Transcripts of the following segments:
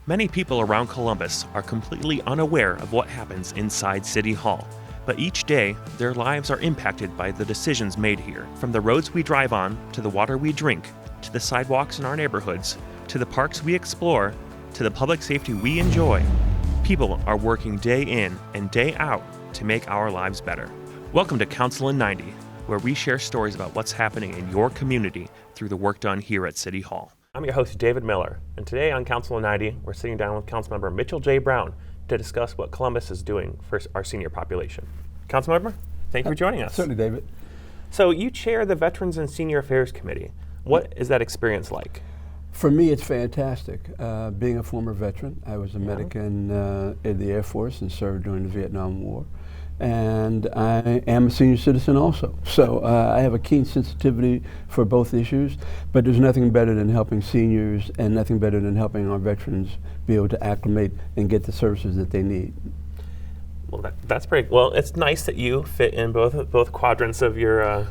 Many people around Columbus are completely unaware of what happens inside City Hall, but each day their lives are impacted by the decisions made here. From the roads we drive on, to the water we drink, to the sidewalks in our neighborhoods, to the parks we explore, to the public safety we enjoy, people are working day in and day out to make our lives better. Welcome to Council in 90, where we share stories about what's happening in your community through the work done here at City Hall. I'm your host, David Miller, and today on Council in 90, we're sitting down with Councilmember Mitchell J. Brown to discuss what Columbus is doing for our senior population. Councilmember, thank you for joining us. Certainly, David. So you chair the Veterans and Senior Affairs Committee. What is that experience like? For me, it's fantastic. Being a former veteran, I was a medic in the Air Force and served during the Vietnam War. And I am a senior citizen also. So I have a keen sensitivity for both issues, but there's nothing better than helping seniors and nothing better than helping our veterans be able to acclimate and get the services that they need. Well, that's pretty, well, it's nice that you fit in both quadrants of your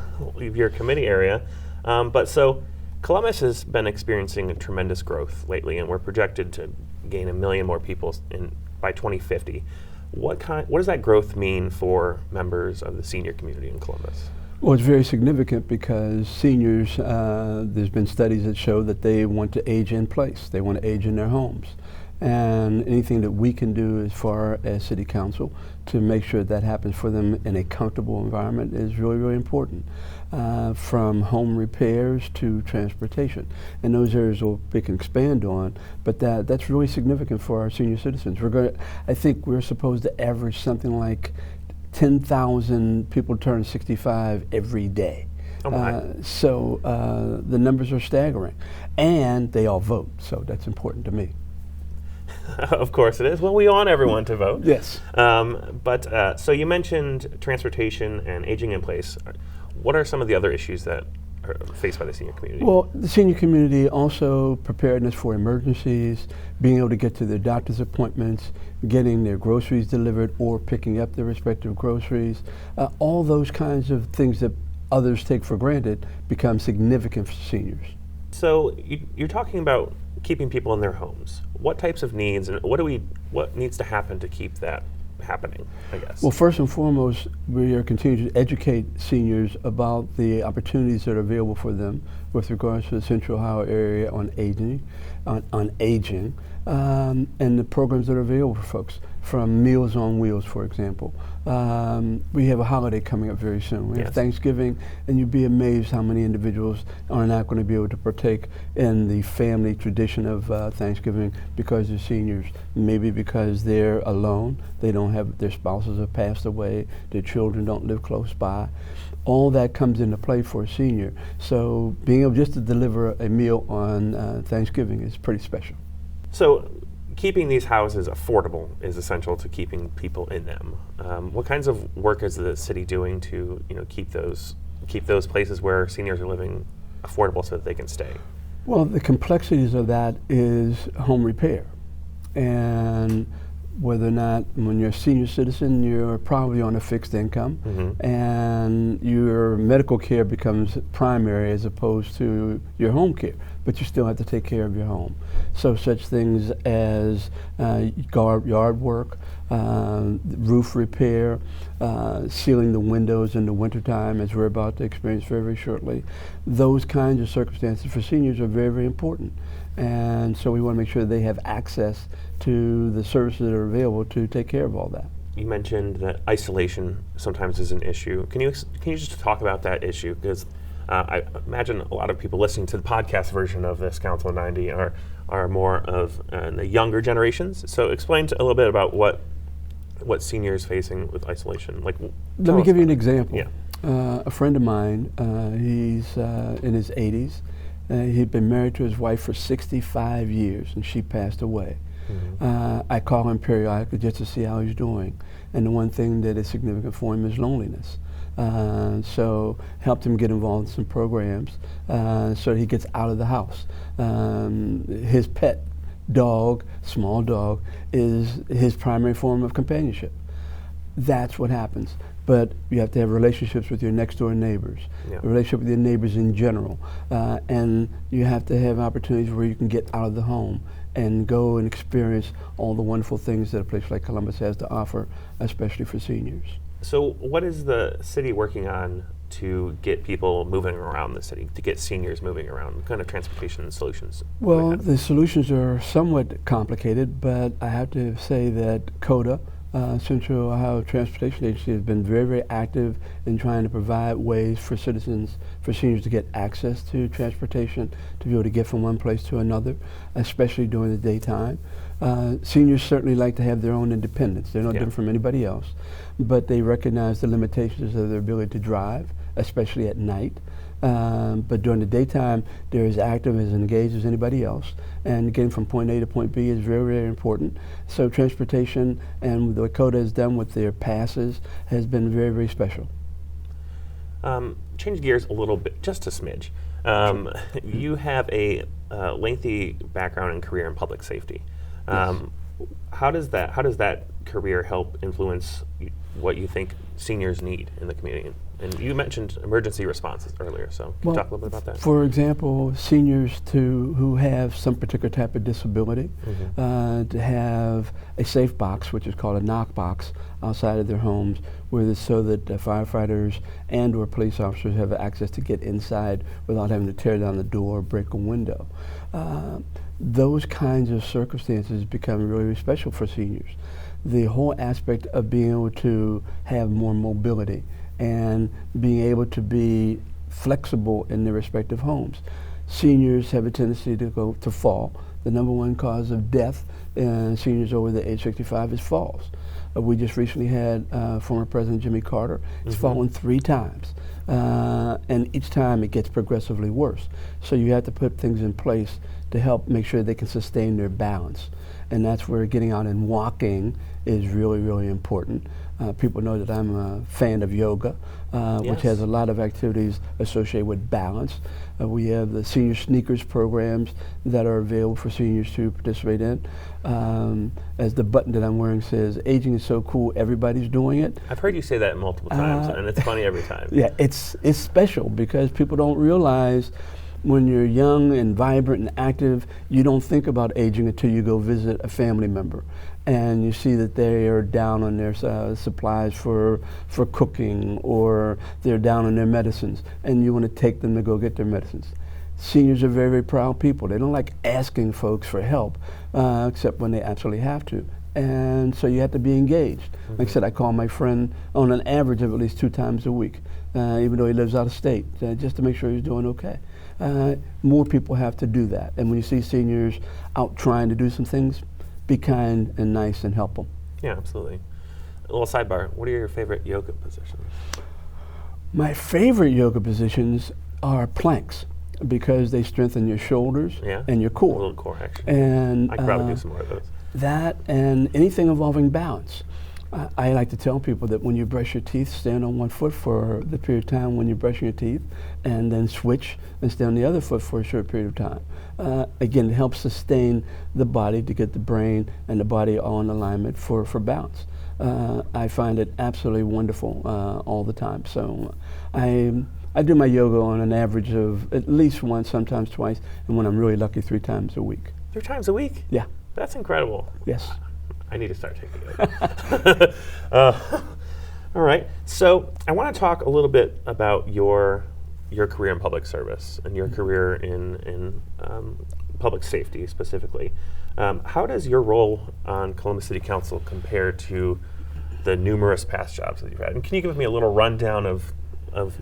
committee area. But so Columbus has been experiencing a tremendous growth lately, and we're projected to gain 1 million more people by 2050. What does that growth mean for members of the senior community in Columbus? Well, it's very significant because seniors, there's been studies that show that they want to age in place. They want to age in their homes. And anything that we can do as far as City Council to make sure that happens for them in a comfortable environment is really, really important. From home repairs to transportation. And those areas we can expand on, but that's really significant for our senior citizens. I think we're supposed to average something like 10,000 people turn 65 every day. So the numbers are staggering. And they all vote, so that's important to me. Of course it is. Well, we want everyone to vote. Yes. So you mentioned transportation and aging in place. What are some of the other issues that are faced by the senior community? Well, the senior community also preparedness for emergencies, being able to get to their doctor's appointments, getting their groceries delivered or picking up their respective groceries. All those kinds of things that others take for granted become significant for seniors. So you're talking about keeping people in their homes. What types of needs and what needs to happen to keep that happening, I guess? Well, first and foremost, we are continuing to educate seniors about the opportunities that are available for them with regards to the Central Ohio area on aging, and the programs that are available for folks, from Meals on Wheels, for example. We have a holiday coming up very soon. We have Thanksgiving, and you'd be amazed how many individuals are not going to be able to partake in the family tradition of Thanksgiving because they're seniors, maybe because they're alone, they don't have, their spouses have passed away, their children don't live close by. All that comes into play for a senior. So being able just to deliver a meal on Thanksgiving is pretty special. So keeping these houses affordable is essential to keeping people in them. What kinds of work is the city doing to keep those places where seniors are living affordable so that they can stay? Well, the complexities of that is home repair. And whether or not, when you're a senior citizen, you're probably on a fixed income, and your medical care becomes primary as opposed to your home care, but you still have to take care of your home. So such things as yard work, roof repair, sealing the windows in the wintertime, as we're about to experience very, very shortly. Those kinds of circumstances for seniors are very, very important. And so we want to make sure they have access to the services that are available to take care of all that. You mentioned that isolation sometimes is an issue. Can you just talk about that issue? Because I imagine a lot of people listening to the podcast version of this Council 90 are more of the younger generations. So explain a little bit about what seniors facing with isolation. Let me give you an example. Yeah. A friend of mine, he's in his 80s. He'd been married to his wife for 65 years, and she passed away. I call him periodically just to see how he's doing. And the one thing that is significant for him is loneliness. So helped him get involved in some programs so he gets out of the house. His pet dog, small dog, is his primary form of companionship. That's what happens. But you have to have relationships with your next door neighbors, a relationship with your neighbors in general, and you have to have opportunities where you can get out of the home and go and experience all the wonderful things that a place like Columbus has to offer, especially for seniors. So what is the city working on to get people moving around the city, to get seniors moving around? What kind of transportation solutions? Well, the solutions are somewhat complicated, but I have to say that COTA, Central Ohio Transportation Agency, has been very, very active in trying to provide ways for citizens, for seniors to get access to transportation, to be able to get from one place to another, especially during the daytime. Seniors certainly like to have their own independence. They're no different from anybody else, but they recognize the limitations of their ability to drive, especially at night. But during the daytime, they're as active, as engaged as anybody else. And getting from point A to point B is very, very important. So transportation and what COTA has done with their passes has been very, very special. Change gears a little bit, just a smidge. You have a lengthy background and career in public safety. Yes. How does that career help influence what you think seniors need in the community? And you mentioned emergency responses earlier, so can you talk a little bit about that? For example, seniors who have some particular type of disability, to have a safe box, which is called a knock box, outside of their homes, so that firefighters and or police officers have access to get inside without having to tear down the door or break a window. Those kinds of circumstances become really, really special for seniors. The whole aspect of being able to have more mobility and being able to be flexible in their respective homes. Seniors have a tendency to fall. The number one cause of death in seniors over the age 65 is falls. We just recently had former President Jimmy Carter. He's fallen 3 times. And each time it gets progressively worse. So you have to put things in place to help make sure they can sustain their balance. And that's where getting out and walking is really, really important. People know that I'm a fan of yoga, which has a lot of activities associated with balance. We have the senior sneakers programs that are available for seniors to participate in. As the button that I'm wearing says, aging is so cool, everybody's doing it. I've heard you say that multiple times, and it's funny every time. Yeah, it's special because people don't realize when you're young and vibrant and active, you don't think about aging until you go visit a family member and you see that they are down on their supplies for cooking, or they're down on their medicines, and you want to take them to go get their medicines. Seniors are very, very proud people. They don't like asking folks for help, except when they absolutely have to. And so you have to be engaged. Like I said, I call my friend on an average of at least 2 times a week, even though he lives out of state, just to make sure he's doing okay. More people have to do that. And when you see seniors out trying to do some things, be kind and nice and help them. Yeah, absolutely. A little sidebar, what are your favorite yoga positions? My favorite yoga positions are planks because they strengthen your shoulders and your core. A little core action. And I could probably do some more of those. That and anything involving balance. I like to tell people that when you brush your teeth, stand on one foot for the period of time when you're brushing your teeth, and then switch and stay on the other foot for a short period of time. Again, it helps sustain the body to get the brain and the body all in alignment for balance. I find it absolutely wonderful all the time. So I do my yoga on an average of at least once, sometimes twice, and when I'm really lucky, 3 times a week. 3 times a week? Yeah. That's incredible. Yes. I need to start taking yoga. All right. So I want to talk a little bit about your career in public service and your career in public safety specifically. How does your role on Columbus City Council compare to the numerous past jobs that you've had? And can you give me a little rundown of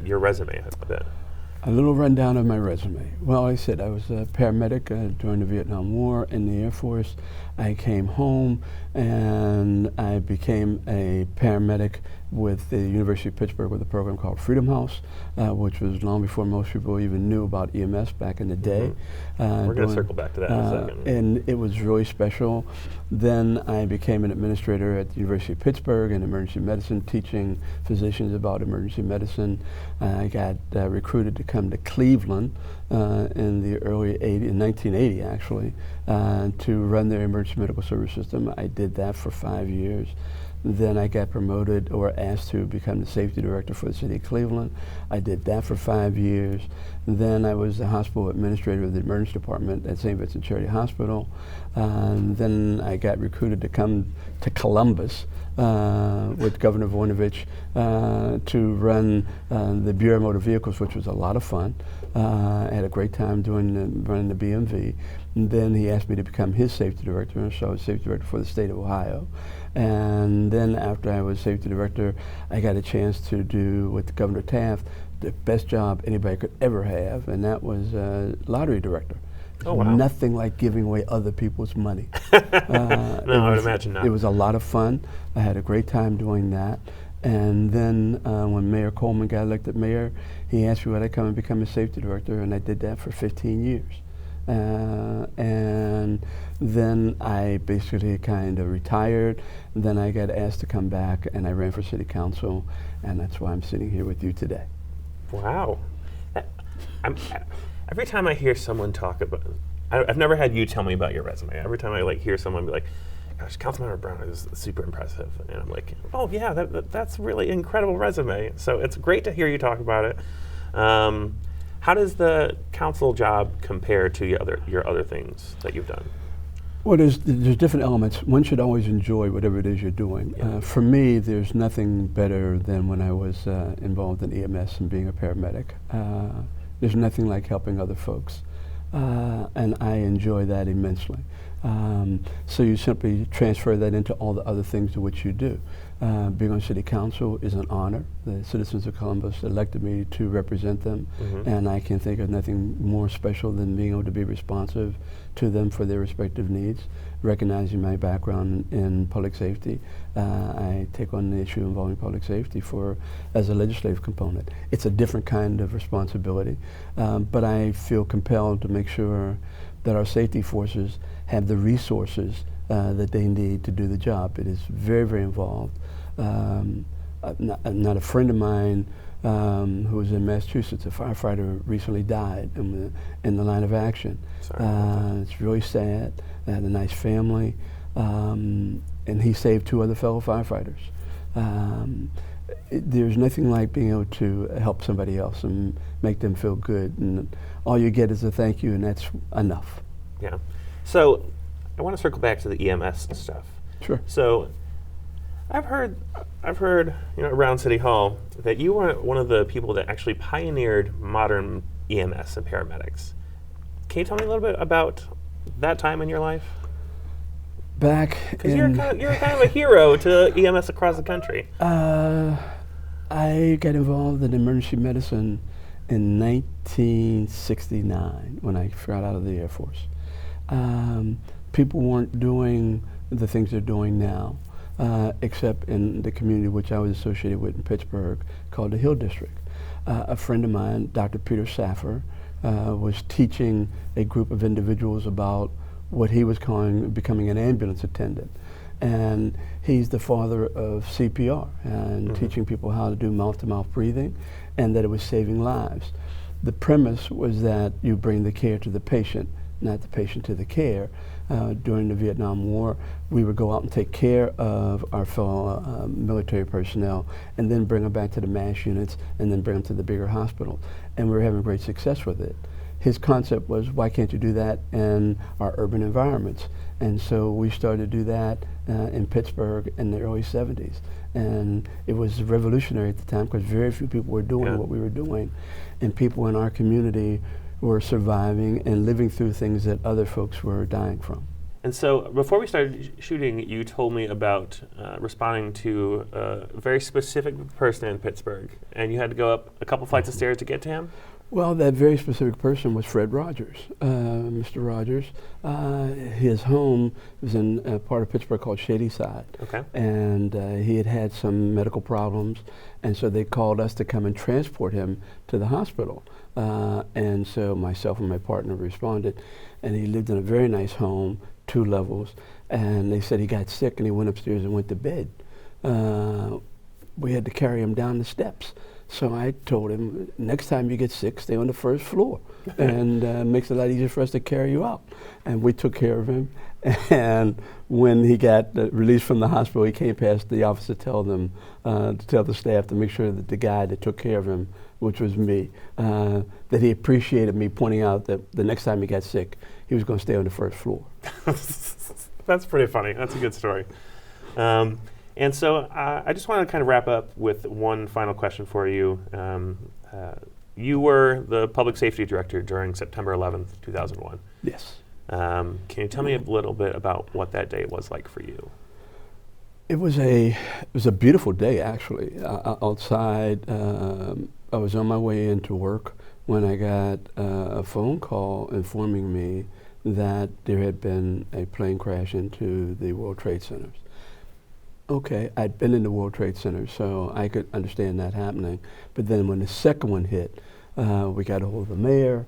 your resume a bit? A little rundown of my resume. Well, like I said, I was a paramedic during the Vietnam War in the Air Force. I came home and I became a paramedic with the University of Pittsburgh with a program called Freedom House, which was long before most people even knew about EMS back in the day. We're going to circle back to that in a second. And it was really special. Then I became an administrator at the University of Pittsburgh in emergency medicine, teaching physicians about emergency medicine. I got recruited to come to Cleveland in the early 80s, in 1980 actually, to run their emergency medical service system. I did that for 5 years. Then I got promoted or asked to become the safety director for the city of Cleveland. I did that for 5 years. Then I was the hospital administrator of the emergency department at St. Vincent Charity Hospital. Then I got recruited to come to Columbus with Governor Voinovich to run the Bureau of Motor Vehicles, which was a lot of fun. I had a great time running the BMV. And then he asked me to become his safety director, so I was safety director for the state of Ohio. And then after I was safety director, I got a chance to do with Governor Taft the best job anybody could ever have, and that was lottery director. Oh, wow. Nothing like giving away other people's money. No, I would imagine not. It was a lot of fun. I had a great time doing that. And then when Mayor Coleman got elected mayor, he asked me would I come and become a safety director, and I did that for 15 years. And then I basically kind of retired. Then I got asked to come back, and I ran for city council, and that's why I'm sitting here with you today. Wow. Every time I hear someone talk about, I've never had you tell me about your resume. Every time I hear someone be like, gosh, Councilmember Brown is super impressive. And I'm like, oh yeah, that's really incredible resume. So it's great to hear you talk about it. How does the council job compare to your other things that you've done? Well, there's different elements. One should always enjoy whatever it is you're doing. Yeah. For me, there's nothing better than when I was involved in EMS and being a paramedic. There's nothing like helping other folks. And I enjoy that immensely. So you simply transfer that into all the other things to which you do. Being on city council is an honor. The citizens of Columbus elected me to represent them, and I can think of nothing more special than being able to be responsive to them for their respective needs. Recognizing my background in public safety, I take on the issue involving public safety as a legislative component. It's a different kind of responsibility, but I feel compelled to make sure that our safety forces have the resources that they need to do the job. It is very, very involved. Not a friend of mine who was in Massachusetts, a firefighter, recently died in the line of action. It's really sad. I had a nice family, and he saved 2 other fellow firefighters. There's nothing like being able to help somebody else and make them feel good, and all you get is a thank you, and that's enough. Yeah. So I want to circle back to the EMS stuff. Sure. So I've heard, around City Hall that you were one of the people that actually pioneered modern EMS and paramedics. Can you tell me a little bit about that time in your life? Because you're kind of a hero to EMS across the country. I got involved in emergency medicine in 1969 when I got out of the Air Force. People weren't doing the things they're doing now, except in the community which I was associated with in Pittsburgh called the Hill District. A friend of mine, Dr. Peter Saffer, was teaching a group of individuals about what he was calling becoming an ambulance attendant. And he's the father of CPR and teaching people how to do mouth-to-mouth breathing, and that it was saving lives. The premise was that you bring the care to the patient, not the patient to the care. During the Vietnam War, we would go out and take care of our fellow military personnel and then bring them back to the MASH units and then bring them to the bigger hospitals. And we were having great success with it. His concept was, why can't you do that in our urban environments? And so we started to do that in Pittsburgh in the early 70s. And it was revolutionary at the time because very few people were doing what we were doing. And people in our community were surviving and living through things that other folks were dying from. And so before we started shooting, you told me about responding to a very specific person in Pittsburgh, and you had to go up a couple flights of stairs to get to him? Well, that very specific person was Fred Rogers, Mr. Rogers. His home was in a part of Pittsburgh called Shadyside. Okay. And he had had some medical problems, and so they called us to come and transport him to the hospital. And so myself and my partner responded, and he lived in a very nice home, 2 levels, and they said he got sick and he went upstairs and went to bed. We had to carry him down the steps So I told him, next time you get sick, stay on the first floor, and makes it a lot easier for us to carry you out. And we took care of him. And when he got released from the hospital, he came past the office to tell them, to tell the staff to make sure that the guy that took care of him, which was me, that he appreciated me pointing out that the next time he got sick, he was going to stay on the first floor. That's pretty funny. That's a good story. And so I just want to kind of wrap up with one final question for you. You were the public safety director during September 11th, 2001. Yes. Can you tell me a little bit about what that day was like for you? It was a beautiful day, actually. Outside, I was on my way into work when I got a phone call informing me that there had been a plane crash into the World Trade Centers. Okay, I'd been in the World Trade Center, so I could understand that happening. But then when the second one hit, we got a hold of the mayor,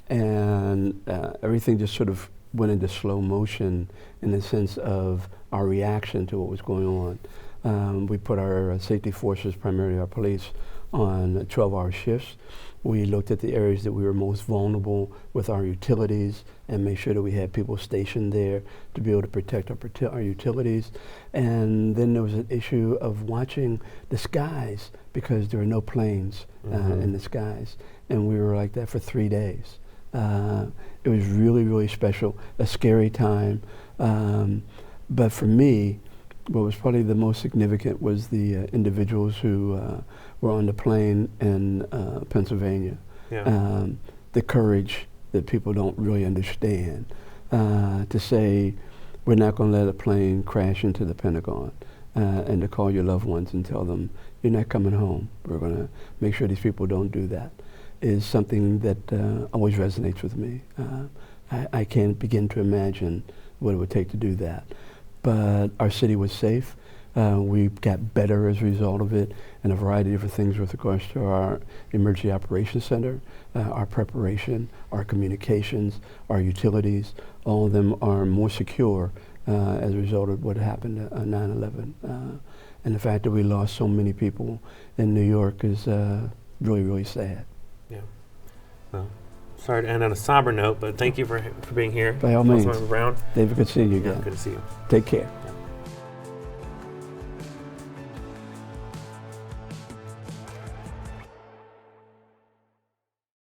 and everything just sort of went into slow motion in the sense of our reaction to what was going on. We put our safety forces, primarily our police, on 12-hour shifts. We looked at the areas that we were most vulnerable with our utilities and made sure that we had people stationed there to be able to protect our utilities. And then there was an issue of watching the skies because there were no planes in the skies. And we were like that for 3 days. It was really, really special, a scary time. But for me, what was probably the most significant was the individuals who were on the plane in Pennsylvania. Yeah. The courage that people don't really understand to say, we're not going to let a plane crash into the Pentagon, and to call your loved ones and tell them, you're not coming home. We're going to make sure these people don't do that, is something that always resonates with me. I can't begin to imagine what it would take to do that. But our city was safe. We got better as a result of it, and a variety of different things with regards to our Emergency Operations Center, our preparation, our communications, our utilities. All of them are more secure as a result of what happened at 9/11. And the fact that we lost so many people in New York is really, really sad. Yeah. Well, sorry to end on a somber note, but thank you for being here. By all means. Councilmember Brown. David, good seeing you again. Yeah, good to see you. Take care.